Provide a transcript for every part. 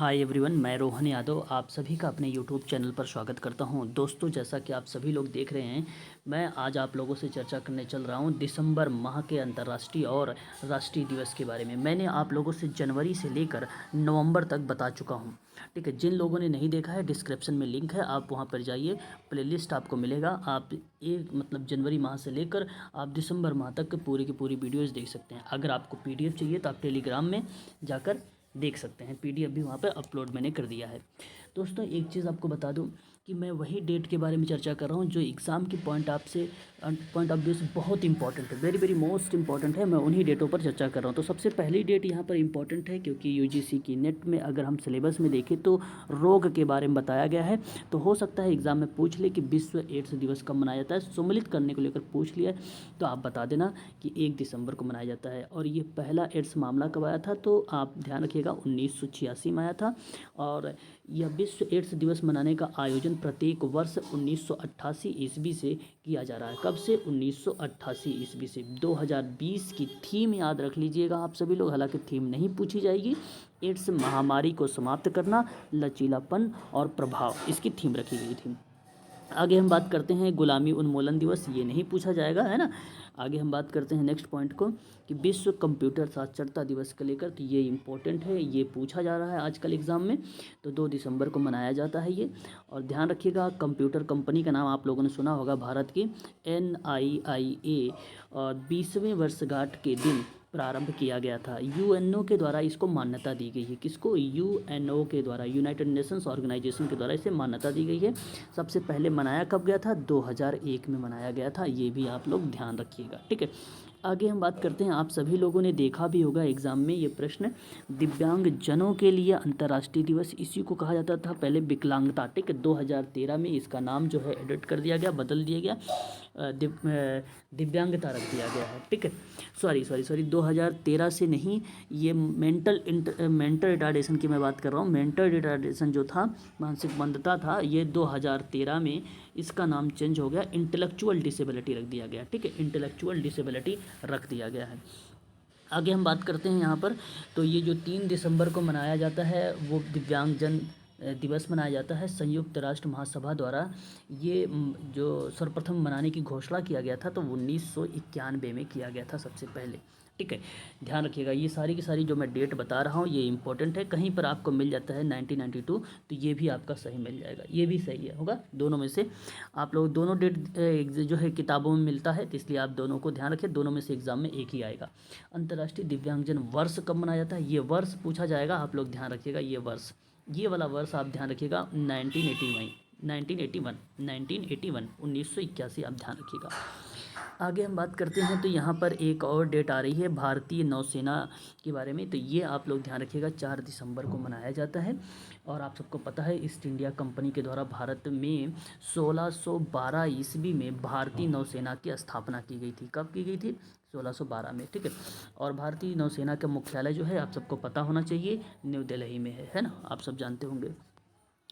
Hi everyone, मैं रोहन यादव आप सभी का अपने यूट्यूब चैनल पर स्वागत करता हूं। दोस्तों, जैसा कि आप सभी लोग देख रहे हैं, मैं आज आप लोगों से चर्चा करने चल रहा हूं दिसंबर माह के अंतर्राष्ट्रीय और राष्ट्रीय दिवस के बारे में। मैंने आप लोगों से जनवरी से लेकर नवंबर तक बता चुका हूं। ठीक है, जिन लोगों ने नहीं देखा है डिस्क्रिप्शन में लिंक है, आप वहां पर जाइए, प्लेलिस्ट आपको मिलेगा। आप जनवरी माह से लेकर आप दिसंबर माह तक की पूरी वीडियोज़ देख सकते हैं। अगर आपको PDF चाहिए तो आप टेलीग्राम में जाकर देख सकते हैं। PDF भी वहाँ पे अपलोड मैंने कर दिया है। दोस्तों, एक चीज़ आपको बता दूं कि मैं वही डेट के बारे में चर्चा कर रहा हूँ जो एग्ज़ाम की पॉइंट ऑफ व्यू से बहुत इंपॉर्टेंट है, वेरी वेरी मोस्ट इंपॉर्टेंट है। मैं उन्हीं डेटों पर चर्चा कर रहा हूँ। तो सबसे पहली डेट यहाँ पर इंपॉर्टेंट है क्योंकि UGC की नेट में अगर हम सिलेबस में देखें तो रोग के बारे में बताया गया है। तो हो सकता है एग्ज़ाम में पूछ ले कि विश्व एड्स दिवस कब मनाया जाता है। सम्मिलित करने को लेकर पूछ लिया तो आप बता देना कि 1 दिसंबर को मनाया जाता है। और ये पहला एड्स मामला कब आया था तो आप ध्यान रखिएगा, 1986 में आया था। और यह विश्व एड्स दिवस मनाने का आयोजन प्रत्येक वर्ष 1988 ईस्वी से किया जा रहा है। कब से? 1988 ईस्वी से। 2020 की थीम याद रख लीजिएगा आप सभी लोग, हालांकि थीम नहीं पूछी जाएगी। एड्स महामारी को समाप्त करना, लचीलापन और प्रभाव, इसकी थीम रखी गई थी। आगे हम बात करते हैं गुलामी उन्मूलन दिवस, ये नहीं पूछा जाएगा, है ना। आगे हम बात करते हैं नेक्स्ट पॉइंट को कि विश्व कंप्यूटर साक्षरता दिवस को लेकर, तो ये इम्पोर्टेंट है, ये पूछा जा रहा है आजकल एग्ज़ाम में। तो 2 दिसंबर को मनाया जाता है ये। और ध्यान रखिएगा, कंप्यूटर कंपनी का नाम आप लोगों ने सुना होगा, भारत की NIIA, और 20वें वर्षगांठ के दिन प्रारंभ किया गया था। UNO के द्वारा इसको मान्यता दी गई है। किसको? UNO के द्वारा, यूनाइटेड नेशंस ऑर्गेनाइजेशन के द्वारा इसे मान्यता दी गई है। सबसे पहले मनाया कब गया था? 2001 में मनाया गया था। ये भी आप लोग ध्यान रखिएगा, ठीक है। आगे हम बात करते हैं, आप सभी लोगों ने देखा भी होगा एग्ज़ाम में ये प्रश्न, दिव्यांग जनों के लिए अंतर्राष्ट्रीय दिवस, इसी को कहा जाता था पहले विकलांगता। ठीक है, 2013 में इसका नाम जो है एडिट कर दिया गया, बदल दिया गया, दिव्यांगता रख दिया गया है। ठीक है, सॉरी 2013 से नहीं, ये मेंटल रिटार्डेशन की मैं बात कर रहा हूँ। मेंटल रिटार्डेशन जो था, मानसिक मंदता था, ये 2013 में इसका नाम चेंज हो गया, इंटेलेक्चुअल डिसेबिलिटी रख दिया गया। ठीक है, इंटेलेक्चुअल डिसेबिलिटी रख दिया गया है। आगे हम बात करते हैं यहाँ पर, तो ये जो 3 दिसंबर को मनाया जाता है वो दिव्यांगजन दिवस मनाया जाता है। संयुक्त राष्ट्र महासभा द्वारा ये जो सर्वप्रथम मनाने की घोषणा किया गया था तो 1991 में किया गया था सबसे पहले। ठीक है, ध्यान रखिएगा, ये सारी की सारी जो मैं डेट बता रहा हूँ ये इंपॉर्टेंट है। कहीं पर आपको मिल जाता है 1992 तो ये भी आपका सही मिल जाएगा, ये भी सही है, होगा दोनों में से। आप लोग दोनों डेट जो है किताबों में मिलता है, तो इसलिए आप दोनों को ध्यान रखें, दोनों में से एग्जाम में एक ही आएगा। अंतर्राष्ट्रीय दिव्यांगजन वर्ष कब मनाया जाता है, ये वर्ष पूछा जाएगा, आप लोग ध्यान रखिएगा। ये वर्ष, ये वाला वर्ष आप ध्यान रखिएगा, 1981 1981 आप ध्यान रखिएगा। आगे हम बात करते हैं, तो यहाँ पर एक और डेट आ रही है भारतीय नौसेना के बारे में, तो ये आप लोग ध्यान रखिएगा, 4 दिसंबर को मनाया जाता है। और आप सबको पता है ईस्ट इंडिया कंपनी के द्वारा भारत में 1612 ईस्वी में भारतीय नौसेना की स्थापना की गई थी। कब की गई थी? 1612 में। ठीक है, और भारतीय नौसेना का मुख्यालय जो है आप सबको पता होना चाहिए, न्यू दिल्ली में है ना, आप सब जानते होंगे।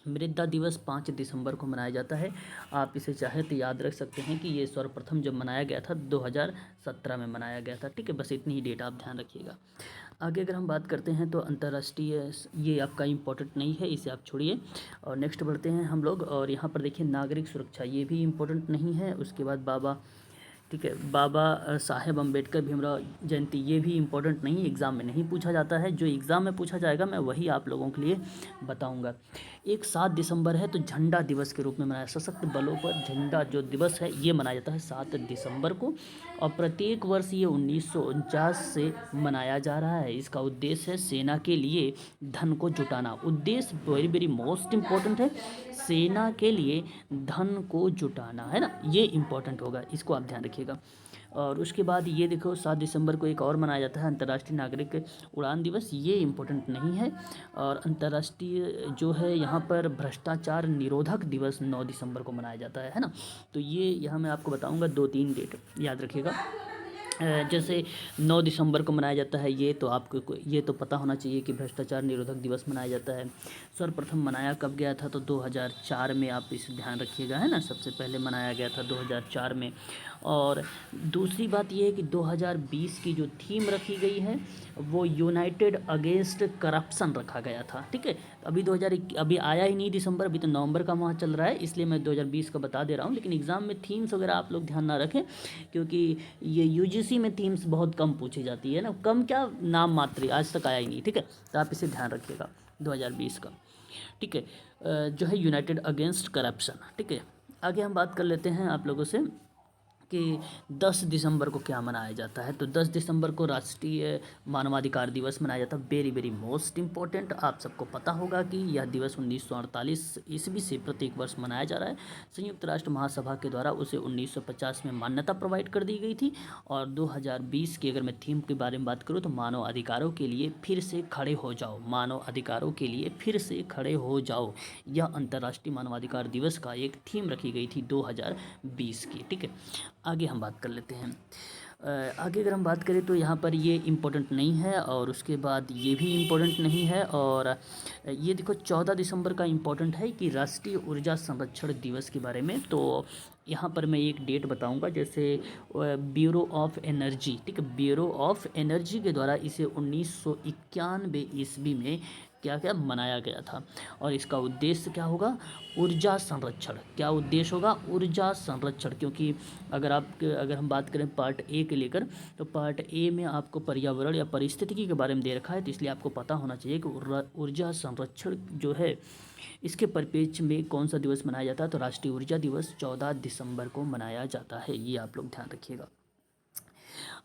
मृदा दिवस 5 दिसंबर को मनाया जाता है। आप इसे चाहे तो याद रख सकते हैं कि ये सर्वप्रथम जब मनाया गया था 2017 में मनाया गया था। ठीक है, बस इतनी ही डेट आप ध्यान रखिएगा। आगे अगर हम बात करते हैं तो अंतर्राष्ट्रीय, ये आपका इम्पोर्टेंट नहीं है, इसे आप छोड़िए और नेक्स्ट बढ़ते हैं हम लोग। और यहाँ पर देखिए नागरिक सुरक्षा, ये भी इम्पोर्टेंट नहीं है। उसके बाद ठीक है, बाबा साहेब अम्बेडकर भीमराव जयंती, ये भी इम्पोर्टेंट नहीं, एग्ज़ाम में नहीं पूछा जाता है। जो एग्ज़ाम में पूछा जाएगा मैं वही आप लोगों के लिए बताऊंगा। एक 7 दिसंबर है तो झंडा दिवस के रूप में मनाया, सशक्त बलों पर झंडा जो दिवस है ये मनाया जाता है 7 दिसंबर को, और प्रत्येक वर्ष ये 1949 से मनाया जा रहा है। इसका उद्देश्य है सेना के लिए धन को जुटाना। उद्देश्य वेरी वेरी मोस्ट इम्पोर्टेंट है, सेना के लिए धन को जुटाना, है ना, ये इम्पोर्टेंट होगा, इसको आप ध्यान रखिएगा। और उसके बाद ये देखो 7 दिसंबर को एक और मनाया जाता है अंतर्राष्ट्रीय नागरिक उड़ान दिवस, ये इम्पोर्टेंट नहीं है। और अंतर्राष्ट्रीय जो है यहाँ पर भ्रष्टाचार निरोधक दिवस 9 दिसंबर को मनाया जाता है ना। तो ये यहाँ मैं आपको बताऊँगा 2-3 डेट याद रखिएगा। जैसे 9 दिसंबर को मनाया जाता है, ये तो आपको ये तो पता होना चाहिए कि भ्रष्टाचार निरोधक दिवस मनाया जाता है। सर्वप्रथम मनाया कब गया था, तो 2004 में, आप इसे ध्यान रखिएगा, है ना, सबसे पहले मनाया गया था 2004 में। और दूसरी बात ये है कि 2020 की जो थीम रखी गई है वो यूनाइटेड अगेंस्ट करप्शन रखा गया था। ठीक है, अभी आया ही नहीं दिसंबर, अभी तो नवंबर का माह चल रहा है, इसलिए मैं 2020 का बता दे रहा हूँ। लेकिन एग्ज़ाम में थीम्स वगैरह आप लोग ध्यान ना रखें, क्योंकि ये यूजीसी में थीम्स बहुत कम पूछी जाती है ना, कम क्या, नाम मात्र, आज तक आया ही नहीं। ठीक है, तो आप इसे ध्यान रखिएगा 2020 का। ठीक है, जो है यूनाइटेड अगेंस्ट करप्शन। ठीक है, आगे हम बात कर लेते हैं आप लोगों से कि 10 दिसंबर को क्या मनाया जाता है। तो 10 दिसंबर को राष्ट्रीय मानवाधिकार दिवस मनाया जाता है। वेरी वेरी मोस्ट इम्पॉर्टेंट, आप सबको पता होगा कि यह दिवस 1948 ईस्वी से प्रत्येक वर्ष मनाया जा रहा है। संयुक्त राष्ट्र महासभा के द्वारा उसे 1950 में मान्यता प्रोवाइड कर दी गई थी। और 2020 की अगर मैं थीम के बारे में बात करूँ तो मानव अधिकारों के लिए फिर से खड़े हो जाओ, मानव अधिकारों के लिए फिर से खड़े हो जाओ, यह अंतर्राष्ट्रीय मानवाधिकार दिवस का एक थीम रखी गई थी 2020 की। ठीक है, आगे हम बात कर लेते हैं। आगे अगर हम बात करें तो यहाँ पर ये इम्पोर्टेंट नहीं है, और उसके बाद ये भी इम्पोर्टेंट नहीं है। और ये देखो 14 दिसंबर का इम्पोर्टेंट है कि राष्ट्रीय ऊर्जा संरक्षण दिवस के बारे में। तो यहाँ पर मैं एक डेट बताऊंगा, जैसे ब्यूरो ऑफ एनर्जी, ठीक है, ब्यूरो ऑफ एनर्जी के द्वारा इसे 1991 ईस्वी में क्या क्या मनाया गया था। और इसका उद्देश्य क्या होगा, ऊर्जा संरक्षण। क्या उद्देश्य होगा, ऊर्जा संरक्षण। क्योंकि अगर हम बात करें पार्ट ए के लेकर, तो पार्ट ए में आपको पर्यावरण या पारिस्थितिकी के बारे में दे रखा है, तो इसलिए आपको पता होना चाहिए कि ऊर्जा संरक्षण जो है इसके परिप्रेक्ष्य में कौन सा दिवस मनाया जाता है। तो राष्ट्रीय ऊर्जा दिवस 14 दिसंबर को मनाया जाता है, ये आप लोग ध्यान रखिएगा।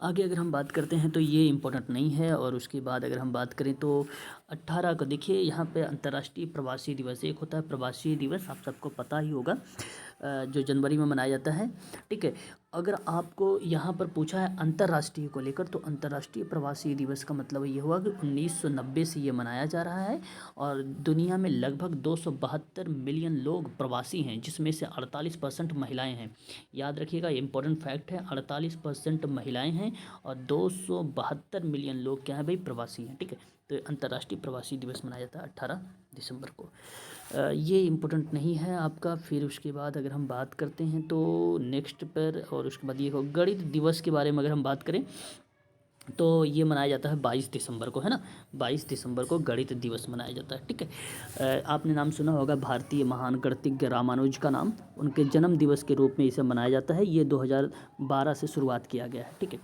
आगे अगर हम बात करते हैं तो ये इम्पोर्टेंट नहीं है। और उसके बाद अगर हम बात करें तो 18 को देखिए, यहाँ पे अंतर्राष्ट्रीय प्रवासी दिवस एक होता है। प्रवासी दिवस आप सबको पता ही होगा, जो जनवरी में मनाया जाता है। ठीक है, अगर आपको यहाँ पर पूछा है अंतर्राष्ट्रीय को लेकर, तो अंतर्राष्ट्रीय प्रवासी दिवस का मतलब ये हुआ कि 1990 से ये मनाया जा रहा है। और दुनिया में लगभग 272 मिलियन लोग प्रवासी हैं, जिसमें से 48% महिलाएं हैं। याद रखिएगा, ये इंपॉर्टेंट फैक्ट है, 48% महिलाएं हैं और 272 मिलियन लोग क्या हैं भाई, प्रवासी हैं। ठीक है, तो अंतर्राष्ट्रीय प्रवासी दिवस मनाया जाता है 18 दिसंबर को। ये इम्पोर्टेंट नहीं है आपका। फिर उसके बाद अगर हम बात करते हैं तो नेक्स्ट पर, और उसके बाद ये हो गणित दिवस के बारे में अगर हम बात करें तो ये मनाया जाता है 22 दिसंबर को, है ना, 22 दिसंबर को गणित दिवस मनाया जाता है। ठीक है, आपने नाम सुना होगा भारतीय महान गणितज्ञ रामानुज का नाम, उनके जन्म दिवस के रूप में इसे मनाया जाता है। ये 2012 से शुरुआत किया गया है। ठीक है,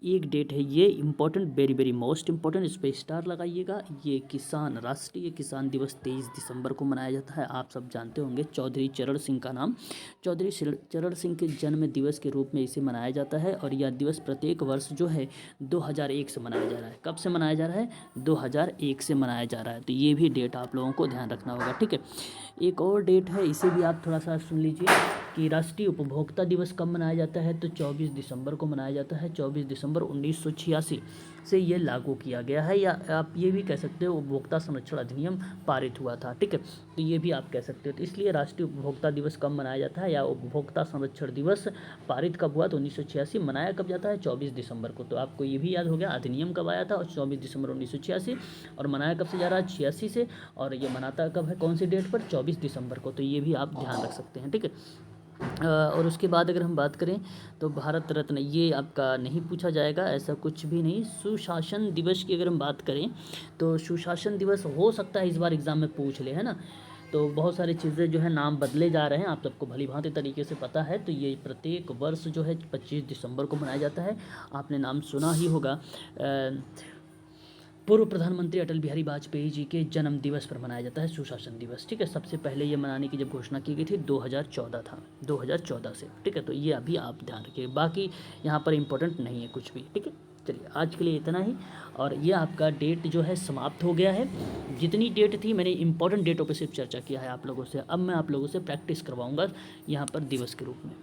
एक डेट है ये important, very very most important, इस पर स्टार लगाइएगा। ये राष्ट्रीय किसान दिवस 23 दिसंबर को मनाया जाता है। आप सब जानते होंगे चौधरी चरण सिंह का नाम, चौधरी चरण सिंह के जन्म दिवस के रूप में इसे मनाया जाता है। और यह दिवस प्रत्येक वर्ष जो है 2001 से मनाया जा रहा है। कब से मनाया जा रहा है, 2001 से मनाया जा रहा है। तो ये भी डेट आप लोगों को ध्यान रखना होगा। ठीक है, एक और डेट है, इसे भी आप थोड़ा सा सुन लीजिए कि राष्ट्रीय उपभोक्ता दिवस कब मनाया जाता है। तो 24 दिसंबर को मनाया जाता है। 24 दिसंबर 1986 से ये लागू किया गया है, या आप ये भी कह सकते हो उपभोक्ता संरक्षण अधिनियम पारित हुआ था। ठीक है, तो ये भी आप कह सकते हो। तो इसलिए राष्ट्रीय उपभोक्ता दिवस कब मनाया जाता है, या उपभोक्ता संरक्षण दिवस पारित कब हुआ, तो 1986। मनाया कब जाता है, 24 दिसंबर को। तो आपको ये भी याद हो गया, अधिनियम कब आया था, और 24 दिसंबर 1986। और मनाया कब से जा रहा है, 86 से। और ये मनाता कब है, कौन सी डेट पर, 24 दिसंबर को। तो ये भी आप ध्यान रख सकते हैं। ठीक है, और उसके बाद अगर हम बात करें तो भारत रत्न, ये आपका नहीं पूछा जाएगा, ऐसा कुछ भी नहीं। सुशासन दिवस की अगर हम बात करें तो सुशासन दिवस हो सकता है इस बार एग्ज़ाम में पूछ ले, है ना। तो बहुत सारी चीज़ें जो है नाम बदले जा रहे हैं, आप सबको भली भांति तरीके से पता है। तो ये प्रत्येक वर्ष जो है 25 दिसंबर को मनाया जाता है। आपने नाम सुना ही होगा, पूर्व प्रधानमंत्री अटल बिहारी वाजपेयी जी के जन्म दिवस पर मनाया जाता है सुशासन दिवस। ठीक है, सबसे पहले ये मनाने की जब घोषणा की गई थी 2014 था, 2014 से। ठीक है, तो ये अभी आप ध्यान रखिए, बाकी यहाँ पर इम्पोर्टेंट नहीं है कुछ भी। ठीक है, चलिए आज के लिए इतना ही। और ये आपका डेट जो है समाप्त हो गया है। जितनी डेट थी मैंने इंपॉर्टेंट डेटों पर सिर्फ चर्चा किया है आप लोगों से। अब मैं आप लोगों से प्रैक्टिस करवाऊँगा यहाँ पर दिवस के रूप में।